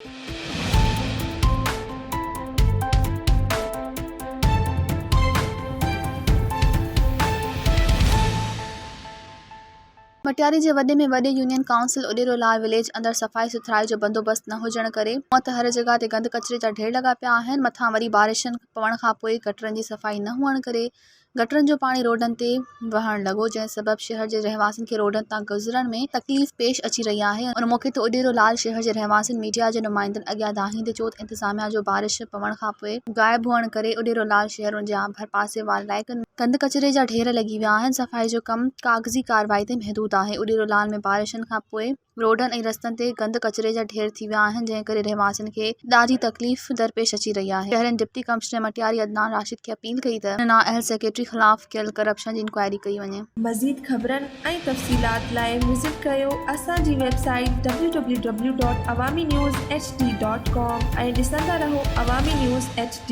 मटियारी जे वॾे में वॾे यूनियन काउंसिल उॾेरोलाल विलेज अंदरि सफ़ाई सुथराई जो बंदोबस्तु न हुजण करे त हर जॻह ते गंद कचिरे जा ढेर लॻा पिया आहिनि। मथां वरी बारिशनि पवण खां पोइ गटरनि जी सफ़ाई न हुअण करे गटरनि जो पाणी रोडनि ते वहण लॻो, जंहिं सबबि शहर जे रहवासियुनि खे रोडनि तां गुज़रण में तकलीफ़ पेश अची रही आहे। उन मौक़े ते उॾेरोलाल शहर जे रहवासियुनि मीडिया जे नुमाइंदनि अॻियां दाहींदे चयो त इंतिज़ामिया जो बारिश पवण खां पोइ गाइब हुअण करे उॾेरोलाल शहर जा भरपासे वारा इलाइक़नि में गंद कचिरे जा ढेर लॻी विया आहिनि। सफ़ाई जो कमु काग़ज़ी कार्रवाई ते महदूद आहे। उॾेरोलाल में बारिशनि खां पोइ रोडनि ऐं रस्तनि ते गंद कचिरे जा ढेर थी विया आहिनि, जंहिं करे रहवासियुनि खे ॾाढी तकलीफ़ दरपेश अची रही आहे। शहरनि डिप्टी कमिश्नर मटियारी अदनान राशिद खे अपील कई त नाअहल सेक्रेटरी ख़िलाफ़ कयल करप्शन जी इंक्वायरी कई वञे। मज़ीद ख़बरनि ऐं तफ़सीलात लाइ विज़िट कयो असांजी वेबसाइट www.awamiNewsHD.com ऐं ॾिसंदा रहो अवामी न्यूज़ HD।